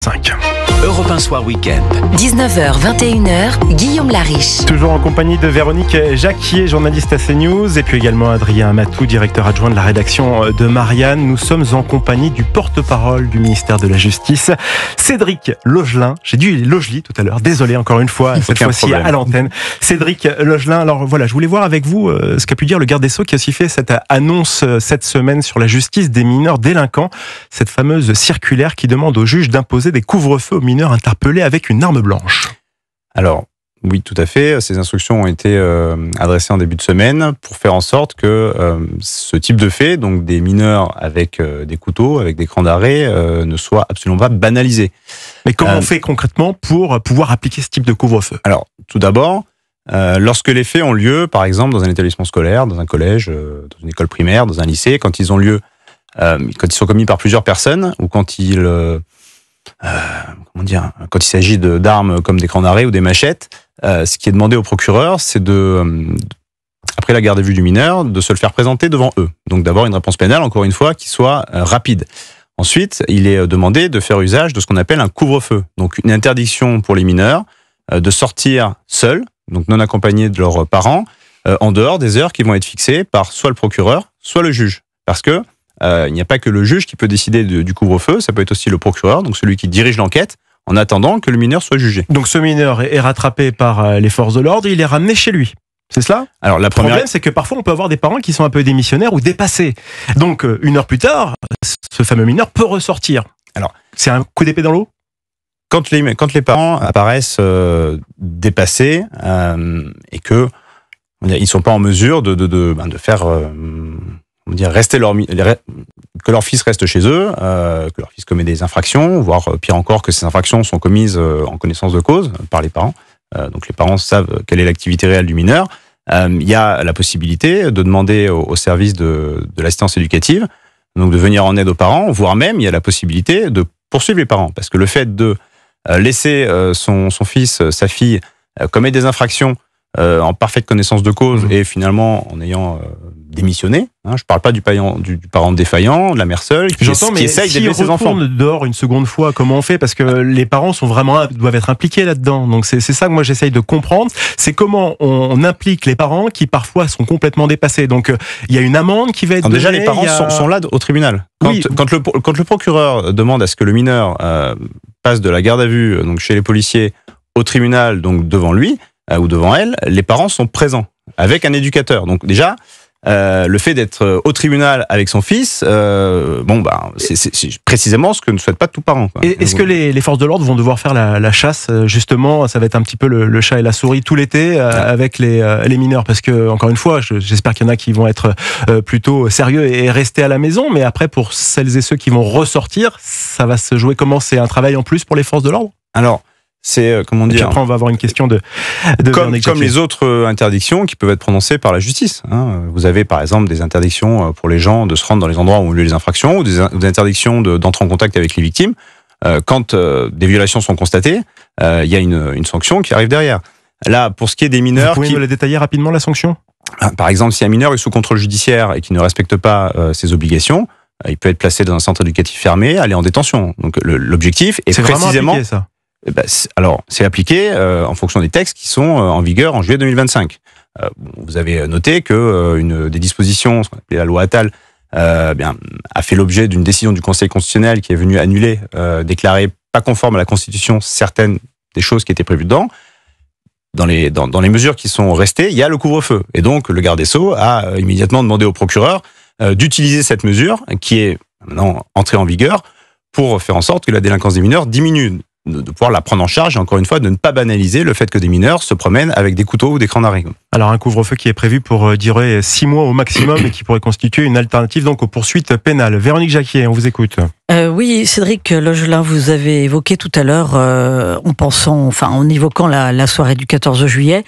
8h05. Europe 1 Soir Week-end. 19h, 21h, Guillaume Lariche. Toujours en compagnie de Véronique Jacquier, journaliste à CNews, et puis également Adrien Matou, directeur adjoint de la rédaction de Marianne. Nous sommes en compagnie du porte-parole du ministère de la Justice, Cédric Logelin. J'ai dit Logely tout à l'heure, désolé encore une fois, cette fois-ci à l'antenne. Cédric Logelin, alors voilà, je voulais voir avec vous ce qu'a pu dire le garde des Sceaux qui a aussi fait cette annonce cette semaine sur la justice des mineurs délinquants, cette fameuse circulaire qui demande aux juges d'imposer des couvre-feux aux mineurs interpellés avec une arme blanche. Alors, oui, tout à fait. Ces instructions ont été adressées en début de semaine pour faire en sorte que ce type de fait, donc des mineurs avec des couteaux, avec des crans d'arrêt, ne soit absolument pas banalisé. Mais comment on fait concrètement pour pouvoir appliquer ce type de couvre-feu ? Alors, tout d'abord, lorsque les faits ont lieu, par exemple, dans un établissement scolaire, dans un collège, dans une école primaire, dans un lycée, quand ils ont lieu, quand ils sont commis par plusieurs personnes, ou quand quand il s'agit d'armes comme des crans d'arrêt ou des machettes, ce qui est demandé au procureur, c'est après la garde à vue du mineur, de se le faire présenter devant eux. Donc d'avoir une réponse pénale, encore une fois, qui soit rapide. Ensuite, il est demandé de faire usage de ce qu'on appelle un couvre-feu. Donc une interdiction pour les mineurs de sortir seuls, donc non accompagnés de leurs parents, en dehors des heures qui vont être fixées par soit le procureur, soit le juge. Parce que il n'y a pas que le juge qui peut décider du couvre-feu, ça peut être aussi le procureur, donc celui qui dirige l'enquête, en attendant que le mineur soit jugé. Donc ce mineur est rattrapé par les forces de l'ordre, il est ramené chez lui. C'est cela ? Alors, le problème, c'est que parfois on peut avoir des parents qui sont un peu démissionnaires ou dépassés. Donc une heure plus tard, ce fameux mineur peut ressortir. Alors, c'est un coup d'épée dans l'eau ? Quand les parents apparaissent dépassés et que ils sont pas en mesure de faire que leur fils reste chez eux, que leur fils commet des infractions, voire pire encore que ces infractions sont commises en connaissance de cause par les parents. Donc les parents savent quelle est l'activité réelle du mineur. Il y a la possibilité de demander au service de l'assistance éducative, donc de venir en aide aux parents, voire même il y a la possibilité de poursuivre les parents, parce que le fait de laisser son fils, sa fille commettre des infractions en parfaite connaissance de cause et finalement en ayant démissionné. Je ne parle pas du parent défaillant, de la mère seule, qui essaye d'élever ses enfants. Si on retourne dehors une seconde fois, comment on fait ? Parce que les parents doivent être impliqués là-dedans. Donc c'est ça que moi j'essaye de comprendre. C'est comment on implique les parents qui parfois sont complètement dépassés. Donc il y a une amende qui va être donnée. Déjà, les parents sont là au tribunal. Quand le procureur demande à ce que le mineur passe de la garde à vue, donc chez les policiers, au tribunal, donc devant lui ou devant elle, les parents sont présents avec un éducateur. Donc déjà, le fait d'être au tribunal avec son fils, c'est précisément ce que ne souhaite pas tout parent. Est-ce que les forces de l'ordre vont devoir faire la chasse, justement, ça va être un petit peu le chat et la souris tout l'été avec les mineurs, parce que encore une fois, j'espère qu'il y en a qui vont être plutôt sérieux et rester à la maison, mais après pour celles et ceux qui vont ressortir, ça va se jouer comment ? C'est un travail en plus pour les forces de l'ordre ? Alors, c'est comment dire. Après, on va avoir une question de comme les autres interdictions qui peuvent être prononcées par la justice. Vous avez par exemple des interdictions pour les gens de se rendre dans les endroits où ont lieu les infractions, ou des interdictions d'entrer en contact avec les victimes. Quand des violations sont constatées, il y a une sanction qui arrive derrière. Là, pour ce qui est des mineurs, vous pouvez me la détailler rapidement, la sanction ? Par exemple, si un mineur est sous contrôle judiciaire et qui ne respecte pas ses obligations, il peut être placé dans un centre éducatif fermé, aller en détention. Donc l'objectif est précisément. Appliqué, ça. Alors, c'est appliqué en fonction des textes qui sont en vigueur en juillet 2025. Vous avez noté que une des dispositions, ce qu'on appelait la loi Attal, a fait l'objet d'une décision du Conseil constitutionnel qui est venue annuler, déclarer pas conforme à la Constitution certaines des choses qui étaient prévues dedans. Dans les mesures qui sont restées, il y a le couvre-feu. Et donc, le garde des Sceaux a immédiatement demandé au procureur d'utiliser cette mesure qui est maintenant entrée en vigueur pour faire en sorte que la délinquance des mineurs diminue, de pouvoir la prendre en charge et encore une fois de ne pas banaliser le fait que des mineurs se promènent avec des couteaux ou des crans d'arrêt. Alors un couvre-feu qui est prévu pour durer 6 mois au maximum et qui pourrait constituer une alternative donc aux poursuites pénales. Véronique Jacquier, on vous écoute. Oui, Cédric Logelin, vous avez évoqué tout à l'heure, en évoquant la soirée du 14 juillet,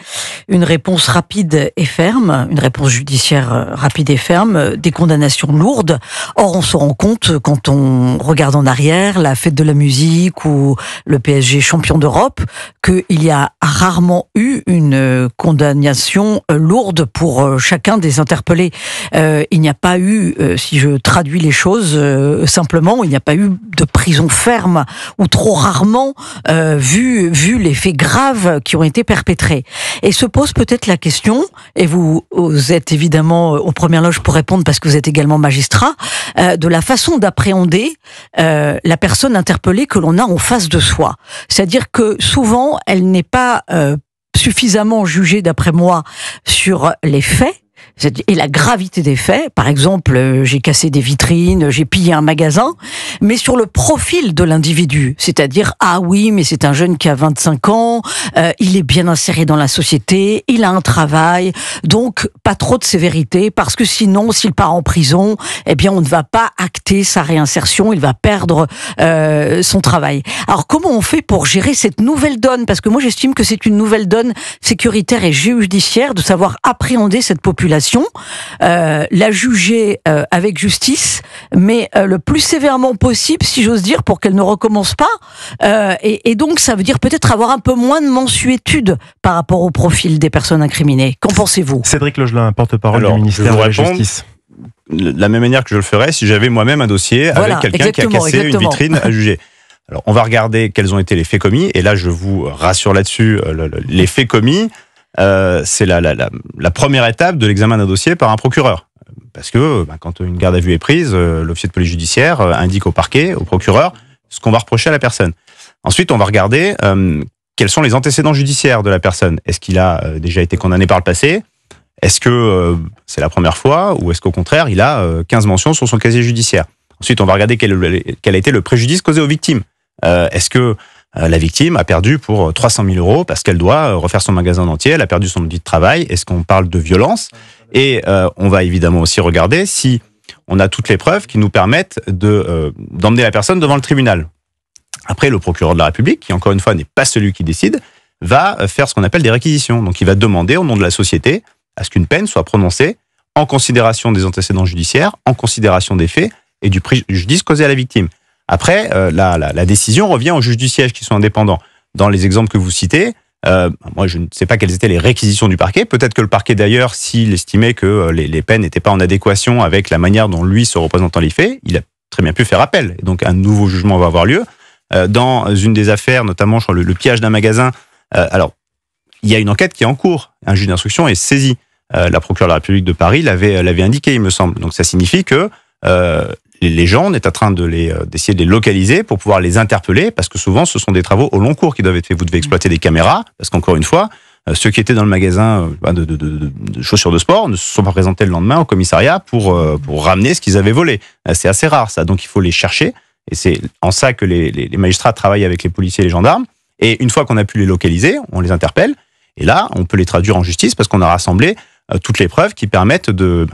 une réponse rapide et ferme, une réponse judiciaire rapide et ferme, des condamnations lourdes. Or, on se rend compte, quand on regarde en arrière, la fête de la musique ou le PSG champion d'Europe, qu'il y a rarement eu une condamnation lourde pour chacun des interpellés. Il n'y a pas eu, si je traduis les choses simplement, il n'y a pas eu de prison ferme, ou trop rarement, vu les faits graves qui ont été perpétrés. Et se pose peut-être la question, et vous êtes évidemment aux premières loges pour répondre parce que vous êtes également magistrat, de la façon d'appréhender la personne interpellée que l'on a en face de soi. C'est-à-dire que souvent, elle n'est pas suffisamment jugée, d'après moi, sur les faits et la gravité des faits. Par exemple, j'ai cassé des vitrines, j'ai pillé un magasin, mais sur le profil de l'individu. C'est-à-dire, ah oui, mais c'est un jeune qui a 25 ans, il est bien inséré dans la société, il a un travail, donc pas trop de sévérité, parce que sinon, s'il part en prison, eh bien, on ne va pas acter sa réinsertion, il va perdre son travail. Alors, comment on fait pour gérer cette nouvelle donne? Parce que moi, j'estime que c'est une nouvelle donne sécuritaire et judiciaire de savoir appréhender cette population, la juger avec justice, mais le plus sévèrement possible, si j'ose dire, pour qu'elle ne recommence pas. Et donc, ça veut dire peut-être avoir un peu moins de mansuétude par rapport au profil des personnes incriminées. Qu'en pensez-vous? Cédric Logelin, porte-parole du ministère de la Justice. De la même manière que je le ferais si j'avais moi-même un dossier avec quelqu'un qui a cassé une vitrine à juger. Alors, on va regarder quels ont été les faits commis, et là, je vous rassure là-dessus, les faits commis, c'est la première étape de l'examen d'un dossier par un procureur. Parce que quand une garde à vue est prise, l'officier de police judiciaire indique au parquet, au procureur, ce qu'on va reprocher à la personne. Ensuite, on va regarder quels sont les antécédents judiciaires de la personne. Est-ce qu'il a déjà été condamné par le passé? Est-ce que c'est la première fois? Ou est-ce qu'au contraire, il a 15 mentions sur son casier judiciaire? Ensuite, on va regarder quel a été le préjudice causé aux victimes. Est-ce que la victime a perdu pour 300 000 euros parce qu'elle doit refaire son magasin en entier, elle a perdu son outil de travail? Est-ce qu'on parle de violence? Et on va évidemment aussi regarder si on a toutes les preuves qui nous permettent d'emmener la personne devant le tribunal. Après, le procureur de la République, qui encore une fois n'est pas celui qui décide, va faire ce qu'on appelle des réquisitions. Donc il va demander au nom de la société à ce qu'une peine soit prononcée en considération des antécédents judiciaires, en considération des faits et du préjudice causé à la victime. Après, la décision revient aux juges du siège qui sont indépendants. Dans les exemples que vous citez, moi je ne sais pas quelles étaient les réquisitions du parquet. Peut-être que le parquet d'ailleurs, s'il estimait que les peines n'étaient pas en adéquation avec la manière dont lui se représentant les faits, il a très bien pu faire appel. Et donc un nouveau jugement va avoir lieu. Dans une des affaires, notamment je crois, le pillage d'un magasin, alors il y a une enquête qui est en cours. Un juge d'instruction est saisi. La procureure de la République de Paris l'avait indiqué, il me semble. Donc ça signifie que les gens, on est en train d'essayer de les localiser pour pouvoir les interpeller, parce que souvent, ce sont des travaux au long cours qui doivent être faits. Vous devez exploiter des caméras, parce qu'encore une fois, ceux qui étaient dans le magasin de chaussures de sport ne se sont pas présentés le lendemain au commissariat pour ramener ce qu'ils avaient volé. C'est assez rare, ça. Donc, il faut les chercher. Et c'est en ça que les magistrats travaillent avec les policiers et les gendarmes. Et une fois qu'on a pu les localiser, on les interpelle. Et là, on peut les traduire en justice, parce qu'on a rassemblé toutes les preuves qui permettent de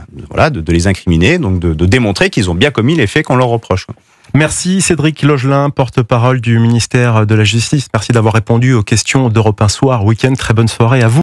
les incriminer, donc de démontrer qu'ils ont bien commis les faits qu'on leur reproche. Merci Cédric Logelin, porte-parole du ministère de la Justice. Merci d'avoir répondu aux questions d'Europe 1 Soir Week-end. Très bonne soirée à vous.